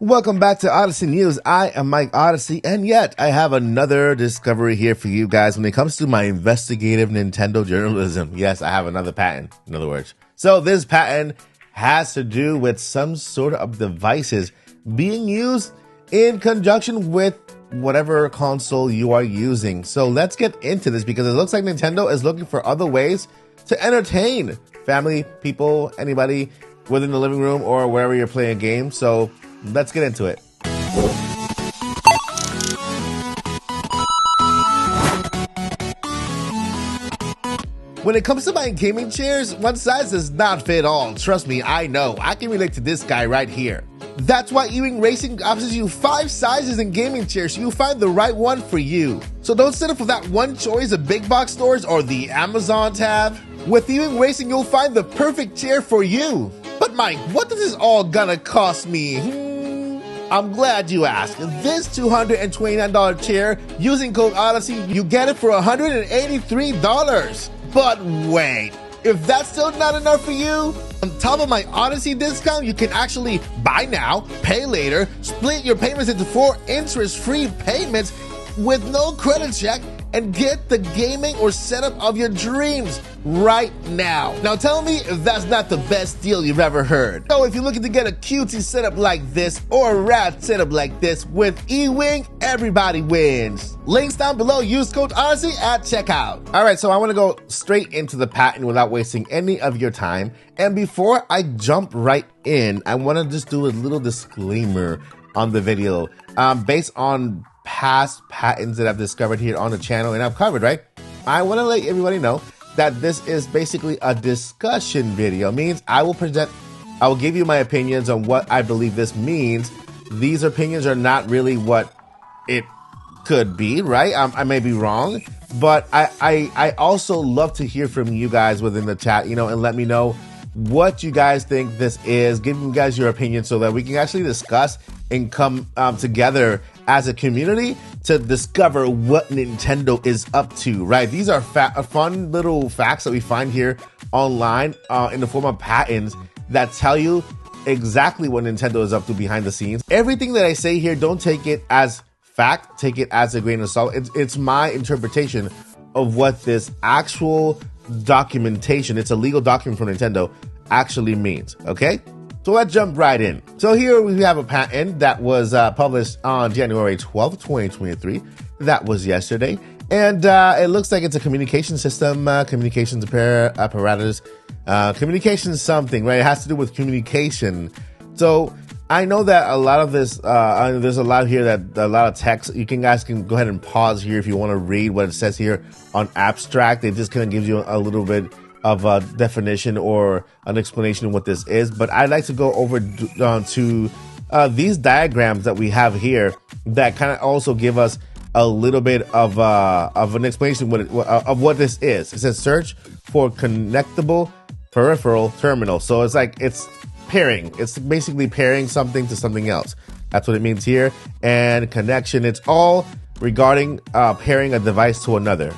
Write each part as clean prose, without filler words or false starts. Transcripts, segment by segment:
Welcome back to Odyssey News. I am Mike Odyssey, and yet I have another discovery here for you guys when it comes to my investigative Nintendo journalism. Yes, I have another patent, in other words. So this patent has to do with some sort of devices being used in conjunction with whatever console you are using. So let's get into this because it looks like Nintendo is looking for other ways to entertain family, people, anybody within the living room or wherever you're playing a game. So let's get into it. When it comes to buying gaming chairs, one size does not fit all. Trust me, I know. I can relate to this guy right here. That's why Ewing Racing offers you 5 sizes in gaming chairs so you find the right one for you. So don't settle for that one choice of big box stores or the Amazon tab. With Ewing Racing, you'll find the perfect chair for you. But Mike, what is this all gonna cost me? I'm glad you asked. This $229 chair, using code Odyssey, you get it for $183. But wait, if that's still not enough for you, on top of my Odyssey discount, you can actually buy now, pay later, split your payments into 4 interest-free payments with no credit check, and get the gaming or setup of your dreams right now. Now tell me if that's not the best deal you've ever heard. So if you're looking to get a cutesy setup like this or a rad setup like this with Ewing, everybody wins. Links down below, use code Odyssey at checkout. All right, so I wanna go straight into the patent without wasting any of your time. And before I jump right in, I wanna just do a little disclaimer on the video based on past patents that I've discovered here on the channel and I've covered, right? I want to let everybody know that this is basically a discussion video. It means I will give you my opinions on what I believe this means. These opinions are not really what it could be, right? I may be wrong, but I also love to hear from you guys within the chat, and let me know what you guys think this is. Give you guys your opinion so that we can actually discuss and come together as a community to discover what Nintendo is up to, right? These are fun little facts that we find here online in the form of patents that tell you exactly what Nintendo is up to behind the scenes. Everything that I say here, don't take it as fact, take it as a grain of salt. It's my interpretation of what this actual documentation, it's a legal document from Nintendo, actually means, okay? So let's jump right in. So here we have a patent that was published on January 12th, 2023. That was yesterday. And it looks like it's a communication system, communications apparatus, communication something, right? It has to do with communication. So I know that a lot of this, there's a lot here that a lot of text. You guys can go ahead and pause here if you want to read what it says here on abstract. It just kind of gives you a little bit of a definition or an explanation of what this is. But I'd like to go over to these diagrams that we have here that kind of also give us a little bit of an explanation of what this is. It says search for connectable peripheral terminal. So it's like it's pairing. It's basically pairing something to something else. That's what it means here. And connection, it's all regarding pairing a device to another.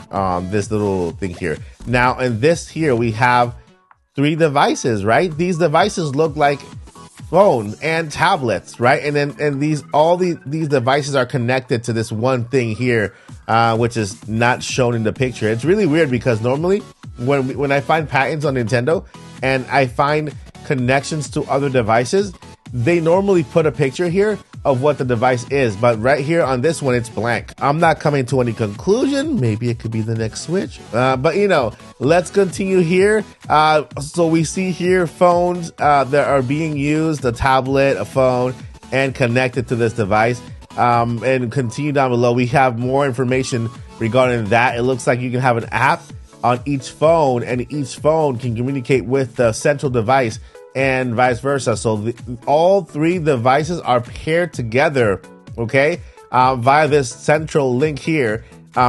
This little thing here. Now, in this here, we have 3 devices, right? These devices look like phones and tablets, right? And these devices are connected to this one thing here, which is not shown in the picture. It's really weird because normally when I find patents on Nintendo and I find connections to other devices, they normally put a picture here of what the device is, but right here on this one, it's blank. I'm not coming to any conclusion. Maybe it could be the next Switch, but let's continue here. So we see here phones that are being used, a tablet, a phone, and connected to this device. And continue down below. We have more information regarding that. It looks like you can have an app on each phone, and each phone can communicate with the central device, and vice versa. So all 3 devices are paired together, okay, via this central link here,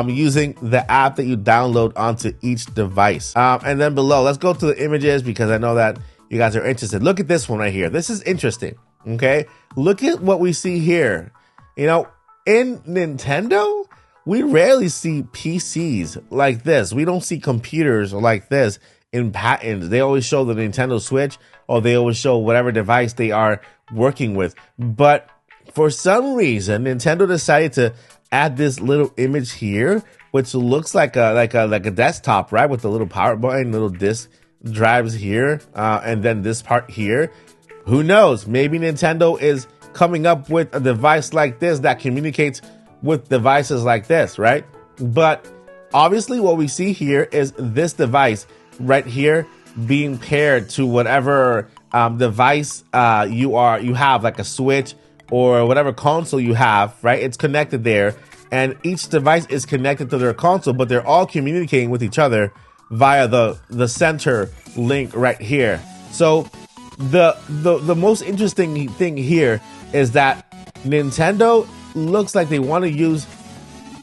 using the app that you download onto each device. And then below, let's go to the images because I know that you guys are interested. Look at this one right here. This is interesting, okay? Look at what we see here. In Nintendo, we rarely see PCs like this. We don't see computers like this in patents. They always show the Nintendo Switch, or they always show whatever device they are working with. But for some reason, Nintendo decided to add this little image here, which looks like a desktop, right? With the little power button, little disc drives here, and then this part here. Who knows? Maybe Nintendo is coming up with a device like this that communicates with devices like this, right? But obviously what we see here is this device right here being paired to whatever device you have, like a Switch or whatever console you have, right? It's connected there, and each device is connected to their console, but they're all communicating with each other via the center link right here. So the most interesting thing here is that Nintendo looks like they want to use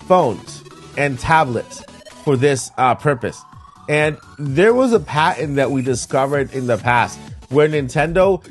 phones and tablets for this purpose. And there was a patent that we discovered in the past where Nintendo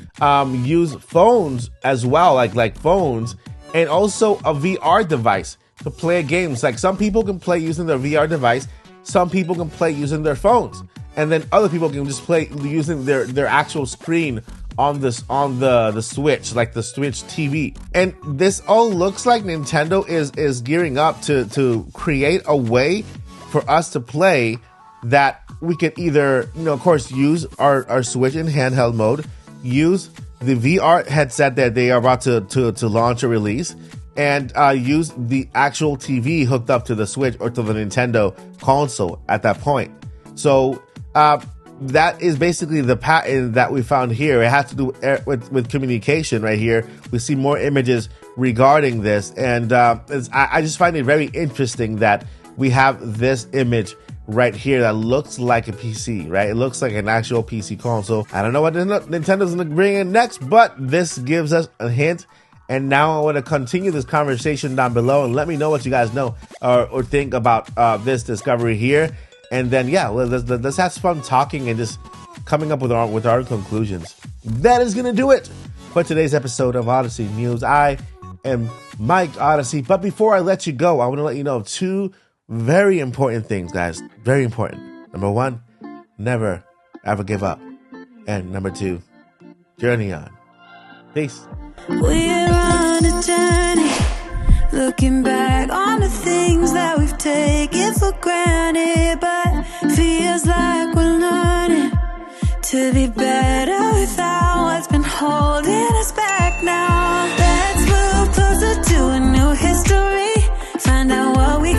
used phones as well, like phones, and also a VR device to play games. Like some people can play using their VR device, some people can play using their phones, and then other people can just play using their actual screen on the Switch, like the Switch TV. And this all looks like Nintendo is gearing up to create a way for us to play that we can either, of course, use our Switch in handheld mode, use the VR headset that they are about to launch or release, and use the actual TV hooked up to the Switch or to the Nintendo console at that point. So that is basically the pattern that we found here. It has to do with communication right here. We see more images regarding this, and I just find it very interesting that we have this image right here that looks like a PC, right? It looks like an actual PC console. I don't know what Nintendo's gonna bring in next, but this gives us a hint. And now I want to continue this conversation down below, and let me know what you guys know or think about this discovery here. And then, yeah, let's have some fun talking and just coming up with our conclusions. That is going to do it for today's episode of Odyssey News. I am Mike Odyssey. But before I let you go, I want to let you know two very important things, guys. Very important. Number one, never, ever give up. And number two, journey on. Peace. We're on a journey, looking back on the things that we've taken for granted, but feels like we're learning to be better